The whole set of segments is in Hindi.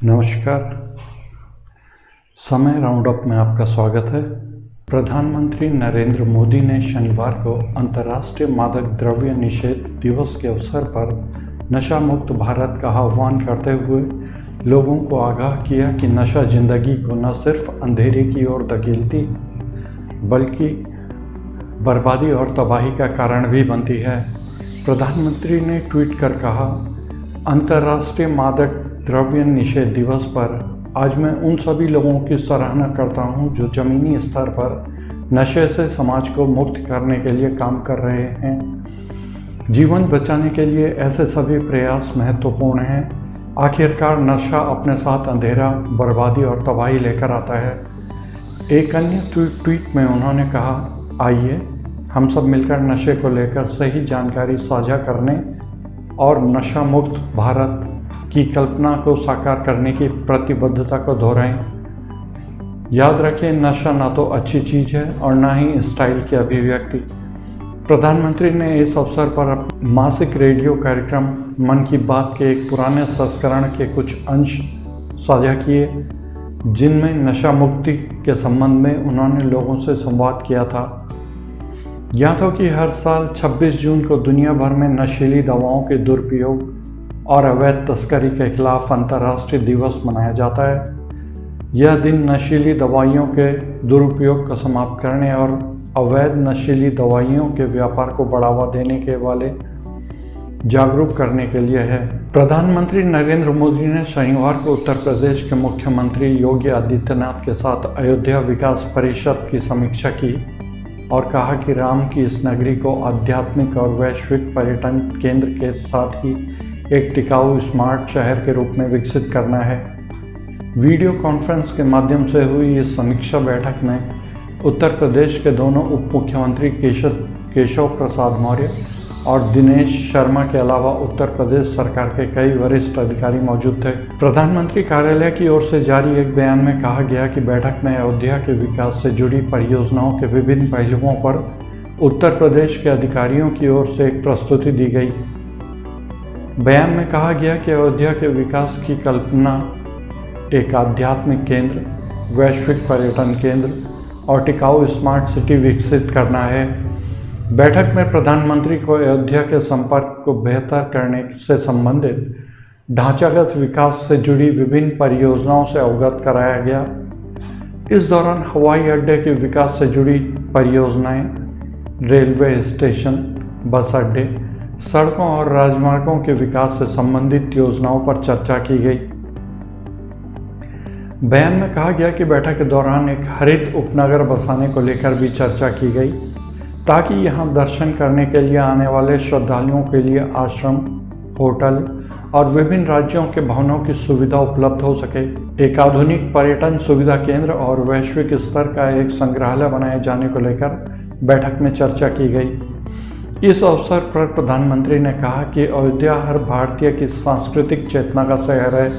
नमस्कार। समय राउंडअप में आपका स्वागत है। प्रधानमंत्री नरेंद्र मोदी ने शनिवार को अंतर्राष्ट्रीय मादक द्रव्य निषेध दिवस के अवसर पर नशा मुक्त भारत का आह्वान करते हुए लोगों को आगाह किया कि नशा जिंदगी को न सिर्फ अंधेरे की ओर धकेलती बल्कि बर्बादी और तबाही का कारण भी बनती है। प्रधानमंत्री ने ट्वीट कर कहा, अंतर्राष्ट्रीय मादक द्रव्य निषेध दिवस पर आज मैं उन सभी लोगों की सराहना करता हूं जो ज़मीनी स्तर पर नशे से समाज को मुक्त करने के लिए काम कर रहे हैं। जीवन बचाने के लिए ऐसे सभी प्रयास महत्वपूर्ण हैं। आखिरकार नशा अपने साथ अंधेरा, बर्बादी और तबाही लेकर आता है। एक अन्य ट्वीट में उन्होंने कहा, आइए हम सब मिलकर नशे को लेकर सही जानकारी साझा करने और नशा मुक्त भारत की कल्पना को साकार करने की प्रतिबद्धता को दोहराएं। याद रखें, नशा ना तो अच्छी चीज़ है और ना ही स्टाइल की अभिव्यक्ति। प्रधानमंत्री ने इस अवसर पर मासिक रेडियो कार्यक्रम मन की बात के एक पुराने संस्करण के कुछ अंश साझा किए, जिनमें नशा मुक्ति के संबंध में उन्होंने लोगों से संवाद किया था। ज्ञात हो कि हर साल 26 जून को दुनिया भर में नशीली दवाओं के दुरुपयोग और अवैध तस्करी के खिलाफ अंतर्राष्ट्रीय दिवस मनाया जाता है। यह दिन नशीली दवाइयों के दुरुपयोग को समाप्त करने और अवैध नशीली दवाइयों के व्यापार को बढ़ावा देने के वाले जागरूक करने के लिए है। प्रधानमंत्री नरेंद्र मोदी ने शनिवार को उत्तर प्रदेश के मुख्यमंत्री योगी आदित्यनाथ के साथ अयोध्या विकास परिषद की समीक्षा की और कहा कि राम की इस नगरी को आध्यात्मिक और वैश्विक पर्यटन केंद्र के साथ ही एक टिकाऊ स्मार्ट शहर के रूप में विकसित करना है। वीडियो कॉन्फ्रेंस के माध्यम से हुई इस समीक्षा बैठक में उत्तर प्रदेश के दोनों उप मुख्यमंत्री केशव प्रसाद मौर्य और दिनेश शर्मा के अलावा उत्तर प्रदेश सरकार के कई वरिष्ठ अधिकारी मौजूद थे। प्रधानमंत्री कार्यालय की ओर से जारी एक बयान में कहा गया कि बैठक में अयोध्या के विकास से जुड़ी परियोजनाओं के विभिन्न पहलुओं पर उत्तर प्रदेश के अधिकारियों की ओर से एक प्रस्तुति दी गई। बयान में कहा गया कि अयोध्या के विकास की कल्पना एक आध्यात्मिक केंद्र, वैश्विक पर्यटन केंद्र और टिकाऊ स्मार्ट सिटी विकसित करना है। बैठक में प्रधानमंत्री को अयोध्या के संपर्क को बेहतर करने से संबंधित ढांचागत विकास से जुड़ी विभिन्न परियोजनाओं से अवगत कराया गया। इस दौरान हवाई अड्डे के विकास से जुड़ी परियोजनाएं, रेलवे स्टेशन, बस अड्डे, सड़कों और राजमार्गों के विकास से संबंधित योजनाओं पर चर्चा की गई। बयान में कहा गया कि बैठक के दौरान एक हरित उपनगर बसाने को लेकर भी चर्चा की गई, ताकि यहां दर्शन करने के लिए आने वाले श्रद्धालुओं के लिए आश्रम, होटल और विभिन्न राज्यों के भवनों की सुविधा उपलब्ध हो सके। एक आधुनिक पर्यटन सुविधा केंद्र और वैश्विक स्तर का एक संग्रहालय बनाए जाने को लेकर बैठक में चर्चा की गई। इस अवसर पर प्रधानमंत्री ने कहा कि अयोध्या हर भारतीय की सांस्कृतिक चेतना का शहर है,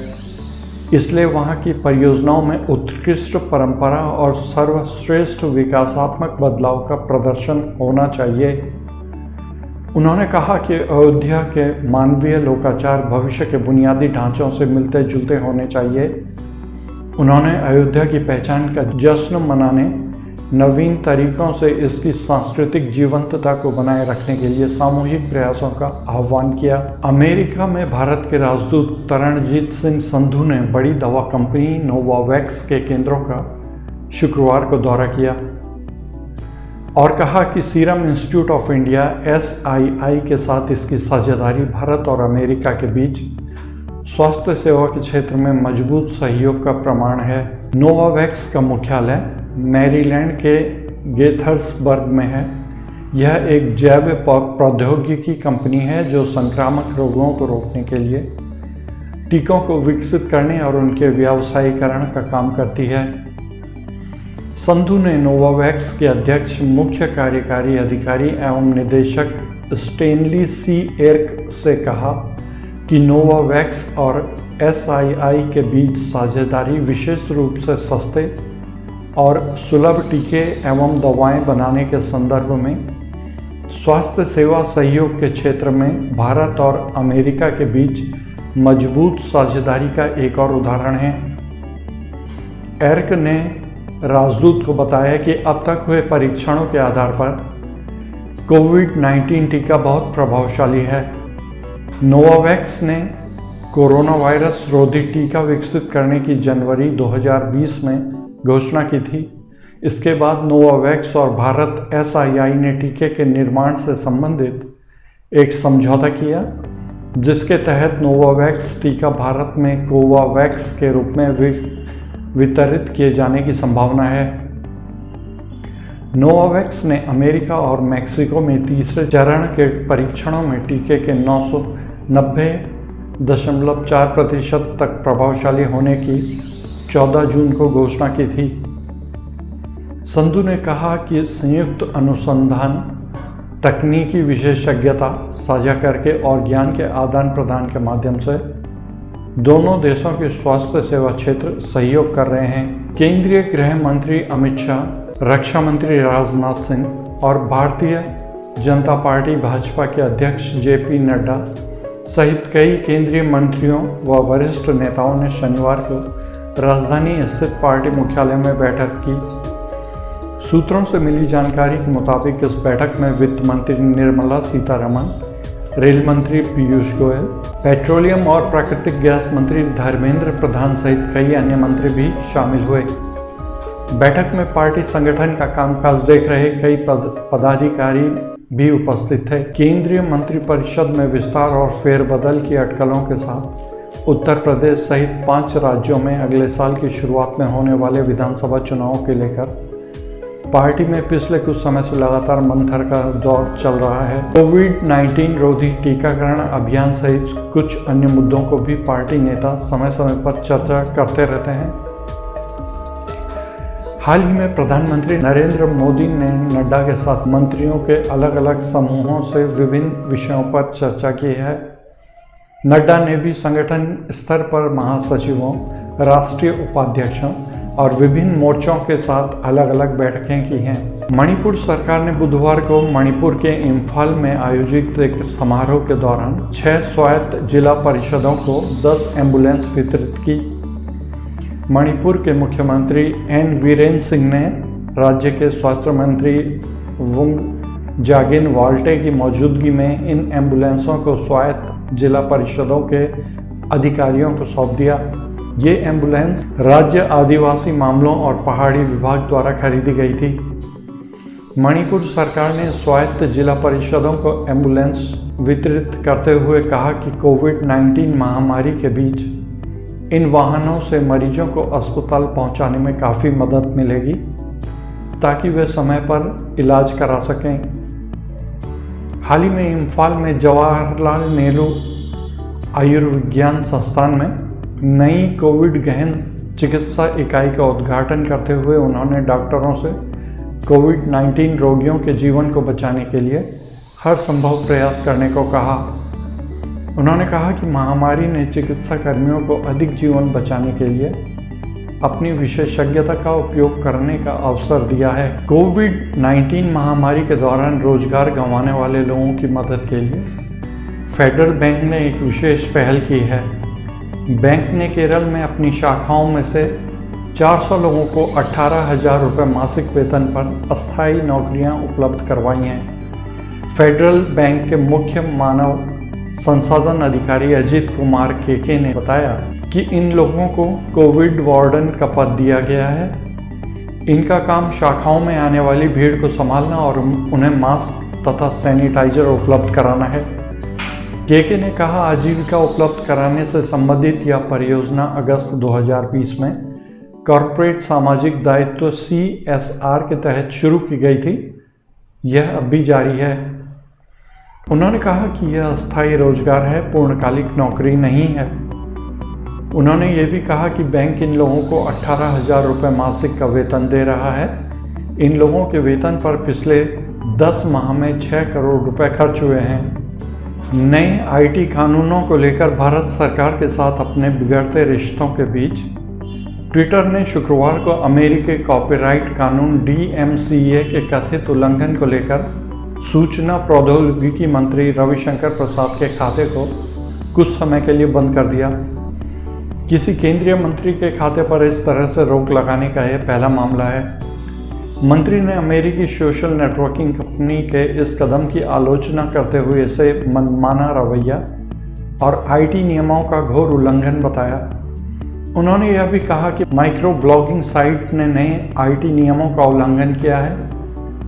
इसलिए वहाँ की परियोजनाओं में उत्कृष्ट परंपरा और सर्वश्रेष्ठ विकासात्मक बदलाव का प्रदर्शन होना चाहिए। उन्होंने कहा कि अयोध्या के मानवीय लोकाचार भविष्य के बुनियादी ढांचों से मिलते जुलते होने चाहिए। उन्होंने अयोध्या की पहचान का जश्न मनाने, नवीन तरीकों से इसकी सांस्कृतिक जीवंतता को बनाए रखने के लिए सामूहिक प्रयासों का आह्वान किया। अमेरिका में भारत के राजदूत तरणजीत सिंह संधू ने बड़ी दवा कंपनी नोवावैक्स के केंद्रों का शुक्रवार को दौरा किया और कहा कि serum institute of India SII के साथ इसकी साझेदारी भारत और अमेरिका के बीच स्वास्थ्य सेवा के क्षेत्र में मजबूत सहयोग का प्रमाण है। नोवावैक्स का मुख्यालय मैरीलैंड के गेथर्सबर्ग में है। यह एक जैव प्रौद्योगिकी कंपनी है जो संक्रामक रोगों को रोकने के लिए टीकों को विकसित करने और उनके व्यावसायीकरण का काम करती है। संधू ने नोवावैक्स के अध्यक्ष, मुख्य कार्यकारी अधिकारी एवं निदेशक स्टेनली C. एर्क से कहा कि नोवावैक्स और SII के बीच साझेदारी विशेष रूप से सस्ते और सुलभ टीके एवं दवाएं बनाने के संदर्भ में स्वास्थ्य सेवा सहयोग के क्षेत्र में भारत और अमेरिका के बीच मजबूत साझेदारी का एक और उदाहरण है। एर्क ने राजदूत को बताया कि अब तक हुए परीक्षणों के आधार पर कोविड-19 टीका बहुत प्रभावशाली है। नोवावैक्स ने कोरोना वायरस रोधी टीका विकसित करने की जनवरी 2020 में घोषणा की थी। इसके बाद नोवावैक्स और भारत SII ने टीके के निर्माण से संबंधित एक समझौता किया, जिसके तहत नोवावैक्स टीका भारत में कोवावैक्स के रूप में वितरित किए जाने की संभावना है। नोवावैक्स ने अमेरिका और मैक्सिको में तीसरे चरण के परीक्षणों में टीके के 90.4% तक प्रभावशाली होने की 14 जून को घोषणा की थी। संधू ने कहा कि संयुक्त अनुसंधान, तकनीकी विशेषज्ञता साझा करके और ज्ञान के आदान प्रदान के माध्यम से दोनों देशों के स्वास्थ्य सेवा क्षेत्र सहयोग कर रहे हैं। केंद्रीय गृह मंत्री अमित शाह, रक्षा मंत्री राजनाथ सिंह और भारतीय जनता पार्टी भाजपा के अध्यक्ष JP नड्डा सहित कई केंद्रीय मंत्रियों व वरिष्ठ नेताओं ने शनिवार को राजधानी स्थित पार्टी मुख्यालय में बैठक की। सूत्रों से मिली जानकारी के मुताबिक इस बैठक में वित्त मंत्री निर्मला सीतारमण, रेल मंत्री पीयूष गोयल, पेट्रोलियम और प्राकृतिक गैस मंत्री धर्मेंद्र प्रधान सहित कई अन्य मंत्री भी शामिल हुए। बैठक में पार्टी संगठन का कामकाज देख रहे कई पदाधिकारी भी उपस्थित थे। केंद्रीय मंत्रिपरिषद में विस्तार और फेरबदल की अटकलों के साथ उत्तर प्रदेश सहित 5 राज्यों में अगले साल की शुरुआत में होने वाले विधानसभा चुनावों के लेकर पार्टी में पिछले कुछ समय से लगातार मंथन का दौर चल रहा है। कोविड-19 रोधी टीकाकरण अभियान सहित कुछ अन्य मुद्दों को भी पार्टी नेता समय समय पर चर्चा करते रहते हैं। हाल ही में प्रधानमंत्री नरेंद्र मोदी ने नड्डा के साथ मंत्रियों के अलग अलग समूहों से विभिन्न विषयों पर चर्चा की है। नड्डा ने भी संगठन स्तर पर महासचिवों, राष्ट्रीय उपाध्यक्षों और विभिन्न मोर्चों के साथ अलग अलग बैठकें की हैं। मणिपुर सरकार ने बुधवार को मणिपुर के इम्फाल में आयोजित एक समारोह के दौरान 6 स्वायत्त जिला परिषदों को 10 एम्बुलेंस वितरित की। मणिपुर के मुख्यमंत्री N वीरेन सिंह ने राज्य के स्वास्थ्य मंत्री वुंग जागिन वाल्टे की मौजूदगी में इन एम्बुलेंसों को स्वायत्त जिला परिषदों के अधिकारियों को सौंप दिया। ये एम्बुलेंस राज्य आदिवासी मामलों और पहाड़ी विभाग द्वारा खरीदी गई थी। मणिपुर सरकार ने स्वायत्त जिला परिषदों को एम्बुलेंस वितरित करते हुए कहा कि कोविड-19 महामारी के बीच इन वाहनों से मरीजों को अस्पताल पहुंचाने में काफ़ी मदद मिलेगी ताकि वे समय पर इलाज करा सकें। हाल ही में इम्फाल में जवाहरलाल नेहरू आयुर्विज्ञान संस्थान में नई कोविड गहन चिकित्सा इकाई का उद्घाटन करते हुए उन्होंने डॉक्टरों से कोविड-19 रोगियों के जीवन को बचाने के लिए हर संभव प्रयास करने को कहा। उन्होंने कहा कि महामारी ने चिकित्सा कर्मियों को अधिक जीवन बचाने के लिए अपनी विशेषज्ञता का उपयोग करने का अवसर दिया है। कोविड-19 महामारी के दौरान रोजगार गंवाने वाले लोगों की मदद के लिए फेडरल बैंक ने एक विशेष पहल की है। बैंक ने केरल में अपनी शाखाओं में से 400 लोगों को 18,000 रुपये मासिक वेतन पर अस्थायी नौकरियां उपलब्ध करवाई हैं। फेडरल बैंक के मुख्य मानव संसाधन अधिकारी अजीत कुमार केके ने बताया कि इन लोगों को कोविड वार्डन का पद दिया गया है। इनका काम शाखाओं में आने वाली भीड़ को संभालना और उन्हें मास्क तथा सैनिटाइजर उपलब्ध कराना है। केके ने कहा, आजीविका उपलब्ध कराने से संबंधित यह परियोजना अगस्त 2020 में कॉर्पोरेट सामाजिक दायित्व CSR के तहत शुरू की गई थी। यह अब भी जारी है। उन्होंने कहा कि यह अस्थायी रोजगार है, पूर्णकालिक नौकरी नहीं है। उन्होंने ये भी कहा कि बैंक इन लोगों को 18,000 रुपये मासिक का वेतन दे रहा है। इन लोगों के वेतन पर पिछले 10 माह में 6 करोड़ रुपए खर्च हुए हैं। नए IT कानूनों को लेकर भारत सरकार के साथ अपने बिगड़ते रिश्तों के बीच ट्विटर ने शुक्रवार को अमेरिकी कॉपीराइट कानून DMCA के कथित उल्लंघन को लेकर सूचना प्रौद्योगिकी मंत्री रविशंकर प्रसाद के खाते को कुछ समय के लिए बंद कर दिया। किसी केंद्रीय मंत्री के खाते पर इस तरह से रोक लगाने का यह पहला मामला है। मंत्री ने अमेरिकी सोशल नेटवर्किंग कंपनी के इस कदम की आलोचना करते हुए इसे मनमाना रवैया और आईटी नियमों का घोर उल्लंघन बताया। उन्होंने यह भी कहा कि माइक्रो ब्लॉगिंग साइट ने नए आईटी नियमों का उल्लंघन किया है,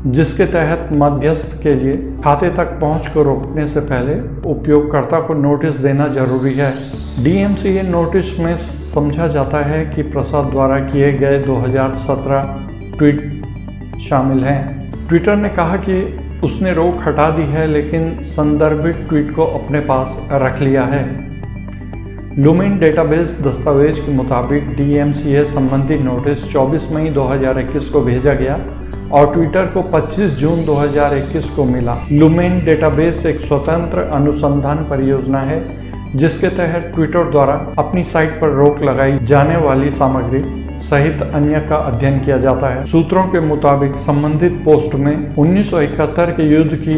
जिसके तहत मध्यस्थ के लिए खाते तक पहुंच को रोकने से पहले उपयोगकर्ता को नोटिस देना जरूरी है। DMCA नोटिस में समझा जाता है कि प्रसाद द्वारा किए गए 2017 ट्वीट शामिल हैं। ट्विटर ने कहा कि उसने रोक हटा दी है, लेकिन संदर्भित ट्वीट को अपने पास रख लिया है। लुमेन डेटाबेस दस्तावेज के मुताबिक DMCA संबंधी नोटिस 24 मई 2021 को भेजा गया और ट्विटर को 25 जून 2021 को मिला। लुमेन डेटाबेस एक स्वतंत्र अनुसंधान परियोजना है जिसके तहत ट्विटर द्वारा अपनी साइट पर रोक लगाई जाने वाली सामग्री सहित अन्य का अध्ययन किया जाता है। सूत्रों के मुताबिक संबंधित पोस्ट में 1971 के युद्ध की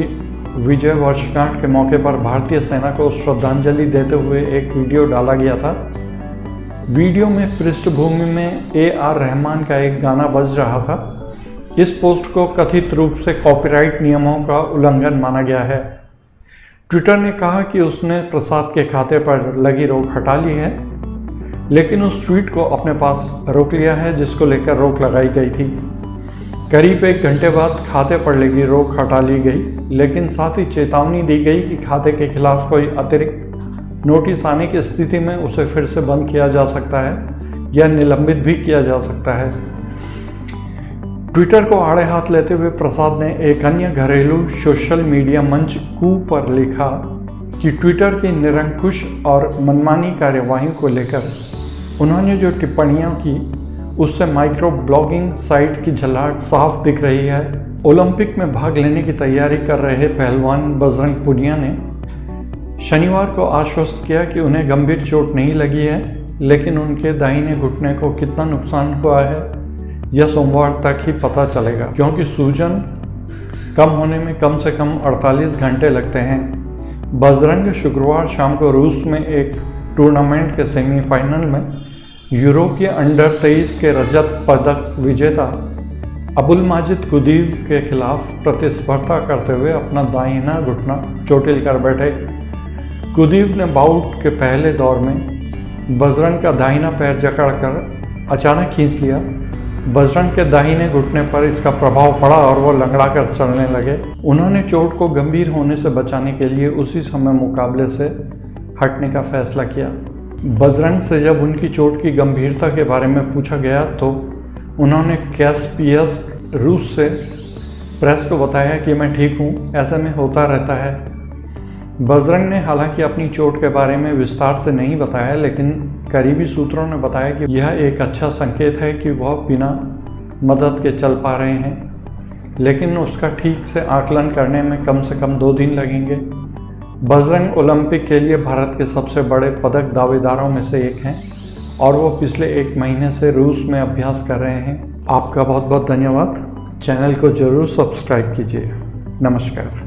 विजय वर्षगांठ के मौके पर भारतीय सेना को श्रद्धांजलि देते हुए एक वीडियो डाला गया था। वीडियो में पृष्ठभूमि में AR रहमान का एक गाना बज रहा था। इस पोस्ट को कथित रूप से कॉपीराइट नियमों का उल्लंघन माना गया है। ट्विटर ने कहा कि उसने प्रसाद के खाते पर लगी रोक हटा ली है, लेकिन उस ट्वीट को अपने पास रोक लिया है जिसको लेकर रोक लगाई गई थी। करीब 1 घंटे बाद खाते पर लगी रोक हटा ली गई, लेकिन साथ ही चेतावनी दी गई कि खाते के खिलाफ कोई अतिरिक्त नोटिस आने की स्थिति में उसे फिर से बंद किया जा सकता है या निलंबित भी किया जा सकता है। ट्विटर को आड़े हाथ लेते हुए प्रसाद ने एक अन्य घरेलू सोशल मीडिया मंच कू पर लिखा कि ट्विटर की निरंकुश और मनमानी कार्यवाही को लेकर उन्होंने जो टिप्पणियां की उससे माइक्रो ब्लॉगिंग साइट की झल्लाहट साफ दिख रही है। ओलंपिक में भाग लेने की तैयारी कर रहे पहलवान बजरंग पुनिया ने शनिवार को आश्वस्त किया कि उन्हें गंभीर चोट नहीं लगी है, लेकिन उनके दाहिने घुटने को कितना नुकसान हुआ है यह सोमवार तक ही पता चलेगा, क्योंकि सूजन कम होने में कम से कम 48 घंटे लगते हैं। बजरंग शुक्रवार शाम को रूस में एक टूर्नामेंट के सेमीफाइनल में यूरोपीय अंडर 23 के रजत पदक विजेता अबुल माजिद कुदीव के खिलाफ प्रतिस्पर्धा करते हुए अपना दाहिना घुटना चोटिल कर बैठे। कुदीव ने बाउट के पहले दौर में बजरंग का दाहिना पैर जकड़कर अचानक खींच लिया। बजरंग के दाहिने घुटने पर इसका प्रभाव पड़ा और वो लंगड़ा कर चलने लगे। उन्होंने चोट को गंभीर होने से बचाने के लिए उसी समय मुकाबले से हटने का फैसला किया। बजरंग से जब उनकी चोट की गंभीरता के बारे में पूछा गया तो उन्होंने कैस्पियस रूस से प्रेस को बताया कि मैं ठीक हूँ, ऐसे में होता रहता है। बजरंग ने हालांकि अपनी चोट के बारे में विस्तार से नहीं बताया, लेकिन करीबी सूत्रों ने बताया कि यह एक अच्छा संकेत है कि वह बिना मदद के चल पा रहे हैं, लेकिन उसका ठीक से आकलन करने में कम से कम 2 दिन लगेंगे। बजरंग ओलंपिक के लिए भारत के सबसे बड़े पदक दावेदारों में से एक हैं और वो पिछले 1 महीने से रूस में अभ्यास कर रहे हैं। आपका बहुत बहुत धन्यवाद। चैनल को जरूर सब्सक्राइब कीजिए। नमस्कार।